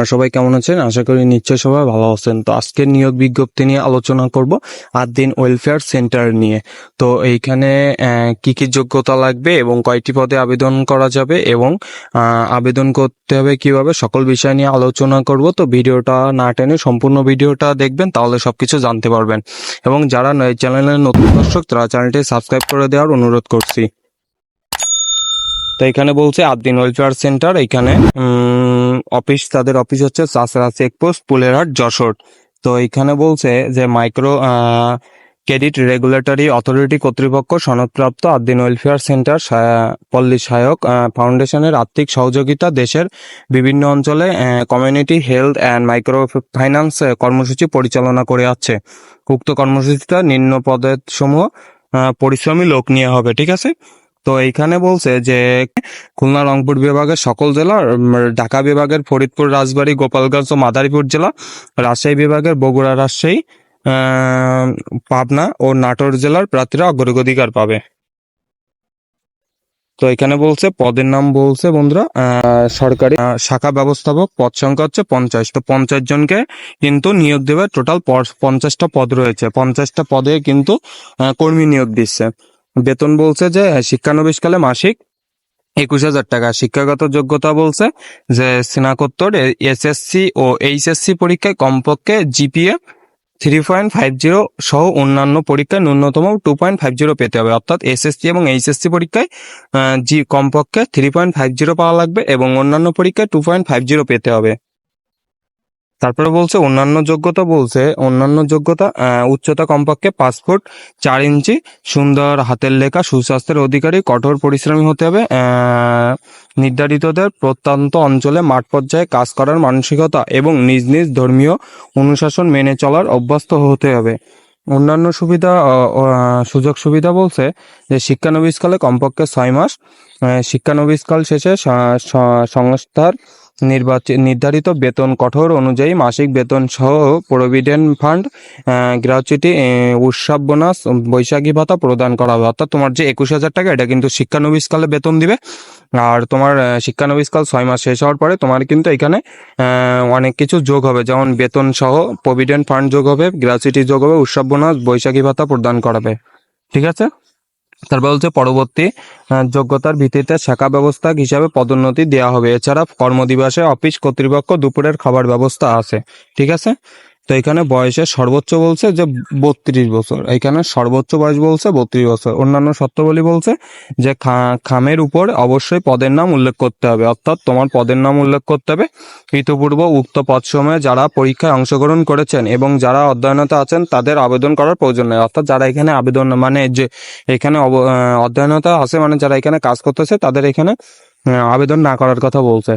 আপনারা সবাই কেমন আছেন? আশা করি নিশ্চয়ই সবাই ভালো আছেন। তো আজকের নিয়োগ বিজ্ঞপ্তি নিয়ে আলোচনা করব আদ্দিন ওয়েলফেয়ার সেন্টার নিয়ে। তো এইখানে কি কি যোগ্যতা লাগবে এবং কয়টি পদে আবেদন করা যাবে এবং আবেদন করতে হবে কিভাবে, সকল বিষয় নিয়ে আলোচনা করব। তো ভিডিওটা না টেনে সম্পূর্ণ ভিডিওটা দেখবেন, তাহলে সবকিছু জানতে পারবেন। এবং যারা এই চ্যানেলের নতুন দর্শক, তারা চ্যানেলটি সাবস্ক্রাইব করে দেওয়ার অনুরোধ করছি। তো এখানে বলছে আদ্দিন ওয়েলফেয়ার সেন্টার, এখানে তাদের অফিস হচ্ছে চাষড়া চেকপোস্ট, ফুলেরহাট, যশোর। তো এখানে বলছে যে মাইক্রো ক্রেডিট রেগুলেটরি অথরিটি কর্তৃপক্ষ সনদপ্রাপ্ত আদ্দিন ওয়েলফেয়ার সেন্টার পল্লী সহায়ক ফাউন্ডেশনের আর্থিক সহযোগিতা দেশের বিভিন্ন অঞ্চলে community health and micro finance কর্মসূচি পরিচালনা করে আসছে। উক্ত কর্মসূচিটা নিম্ন পদের সমূহ পরিশ্রমী লোক নিয়ে হবে। ঠিক আছে। তো এইখানে বলছে যে খুলনা রংপুর বিভাগের সকল জেলা, ঢাকা বিভাগের ফরিদপুর, রাজবাড়ী, গোপালগঞ্জ ও মাদারীপুর জেলা, রাজশাহী বিভাগের বগুড়া, রাজশাহী, পাবনা ও নাটোর জেলার প্রার্থীরা অগ্রাধিকার পাবে। তো এখানে বলছে পদের নাম বলছে বন্ধুরা সরকারি শাখা ব্যবস্থাপক, পদ সংখ্যা হচ্ছে 50। তো 50 জনকে কিন্তু নিয়োগ দেবে। টোটাল 50টা পদ রয়েছে, 50টা পদে কিন্তু কর্মী নিয়োগ দিচ্ছে। বেতন বলছে যে শিক্ষানবিশকালে মাসিক 21,000 টাকা। শিক্ষাগত যোগ্যতা বলছে যে স্নাতকোত্তর এসএসসি ও এইচএসসি পরীক্ষায় কমপক্ষে জিপিএ 3.50 সহ অন্যান্য পরীক্ষায় ন্যূনতম 2.50 পেতে হবে। অর্থাৎ এসএসসি এবং এইচএসসি পরীক্ষায় কমপক্ষে 3.50 পাওয়া লাগবে এবং অন্যান্য পরীক্ষায় 2.50 পেতে হবে। তারপরে বলছে অন্যান্য যোগ্যতা উচ্চতা কমপক্ষে 5 ফুট 4 ইঞ্চি, সুন্দর হাতের লেখা, সুস্বাস্থ্যের অধিকারী, কঠোর পরিশ্রমী হতে হবে, নির্ধারিতদের প্রত্যন্ত অঞ্চলে মাঠ পর্যায়ে কাজ করার মানসিকতা এবং নিজ নিজ ধর্মীয় অনুশাসন মেনে চলার অভ্যস্ত হতে হবে। অন্যান্য সুযোগ সুবিধা বলছে যে শিক্ষানবিশকালে কমপক্ষে 6 মাস, শিক্ষানবিশকাল শেষে সংস্থার নির্ধারিত বেতন কঠোর অনুযায়ী মাসিক বেতন সহ প্রভিডেন্ট ফান্ড, গ্র্যাচুইটি, উৎসব বোনাস, বৈশাখী ভাতা প্রদান করা হবে। অর্থাৎ তোমার যে 21,000 টাকা, এটা কিন্তু শিক্ষানবিশকালে বেতন দিবে। আর তোমার শিক্ষানবিশকাল 6 মাস শেষ হওয়ার পরে তোমার কিন্তু এখানে অনেক কিছু যোগ হবে, যেমন বেতন সহ প্রভিডেন্ট ফান্ড যোগ হবে, গ্র্যাচুইটি যোগ হবে, উৎসব বোনাস, বৈশাখী ভাতা প্রদান করাবে। ঠিক আছে। তারপর বলছে পরবর্তী যোগ্যতার ভিত্তিতে শাখা ব্যবস্থাপক হিসাবে পদোন্নতি দেওয়া হবে। এছাড়া কর্মদিবসে অফিস কর্তৃপক্ষ দুপুরের খাবার ব্যবস্থা আছে। ঠিক আছে। তো এখানে বয়সের সর্বোচ্চ বলছে যে 32 বছর, এখানে সর্বোচ্চ বয়স বলছে 32 বছর। অন্যান্য শর্তাবলী বলছে যে খামের উপর অবশ্যই পদের নাম উল্লেখ করতে হবে। অর্থাৎ তোমার পদের নাম উল্লেখ করতে হবে। ইতিপূর্ব উক্ত পদ সময়ে যারা পরীক্ষায় অংশগ্রহণ করেছেন এবং যারা অধ্যয়নরত আছেন তাদের আবেদন করার প্রয়োজন নেই। অর্থাৎ যারা এখানে আবেদন মানে যে এখানে অধ্যয়নরত আছে, মানে যারা এখানে কাজ করতেছে, তাদের এখানে আবেদন না করার কথা বলছে।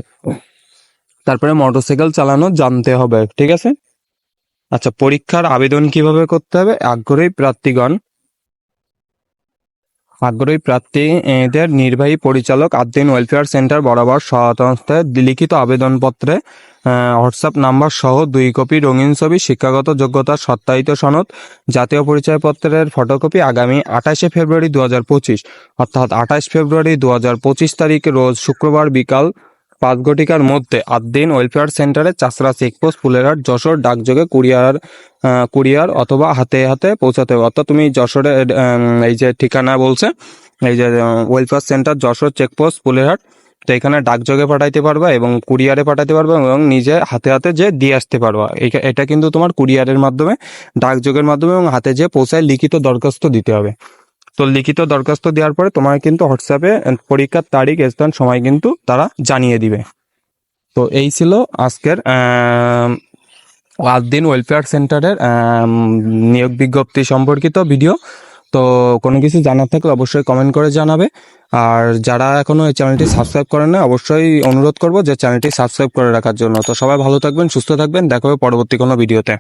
তারপরে মোটরসাইকেল চালানো জানতে হবে। ঠিক আছে। আচ্ছা, পরীক্ষার আবেদন কিভাবে করতে হবে? আগ্রহী প্রার্থীদের নির্বাহী পরিচালক আদ্দিন ওয়েলফেয়ার সেন্টার বরাবর সহায়তায় লিখিত আবেদনপত্রে হোয়াটসঅ্যাপ নাম্বার সহ 2 কপি রঙিন ছবি, শিক্ষাগত যোগ্যতার সত্যায়িত সনদ, জাতীয় পরিচয়পত্রের ফটোকপি আগামী 28 ফেব্রুয়ারি 2025, অর্থাৎ 28 ফেব্রুয়ারি 2025 তারিখ রোজ শুক্রবার বিকাল 5 ঘটিকার মধ্যে আদ্দিন ওয়েলফেয়ার সেন্টারে, চাষড়া চেকপোস্ট, ফুলেরহাট, যশোর ডাকযোগে কুরিয়ার অথবা হাতে হাতে পৌঁছাতে হবে। অর্থাৎ তুমি যশোরে এই যে ঠিকানা বলছে, এই যে ওয়েলফেয়ার সেন্টার যশোর চেকপোস্ট, ফুলেরহাট, তো এখানে ডাকযোগে পাঠাইতে পারবা এবং কুরিয়ারে পাঠাতে পারবা এবং নিজে হাতে হাতে যে দিয়ে আসতে পারবা। এটা কিন্তু তোমার কুরিয়ারের মাধ্যমে, ডাকযোগের মাধ্যমে এবং হাতে যে পৌঁছায় লিখিত দরখাস্ত দিতে হবে। তো লিখিত দরখাস্ত দেওয়ার পরে তোমার কিন্তু হোয়াটসঅ্যাপে পরীক্ষার তারিখ, স্থান, সময় কিন্তু তারা জানিয়ে দিবে। তো এই ছিল আজকের আদ্দিন ওয়েলফেয়ার সেন্টারের নিয়োগ বিজ্ঞপ্তি সম্পর্কিত ভিডিও। তো কোনো কিছু জানার থাকলে অবশ্যই কমেন্ট করে জানাবে। আর যারা এখনো এই চ্যানেলটি সাবস্ক্রাইব করেন না, অবশ্যই অনুরোধ করবো যে চ্যানেলটি সাবস্ক্রাইব করে রাখার জন্য। তো সবাই ভালো থাকবেন, সুস্থ থাকবেন, দেখা হবে পরবর্তী কোনো ভিডিওতে।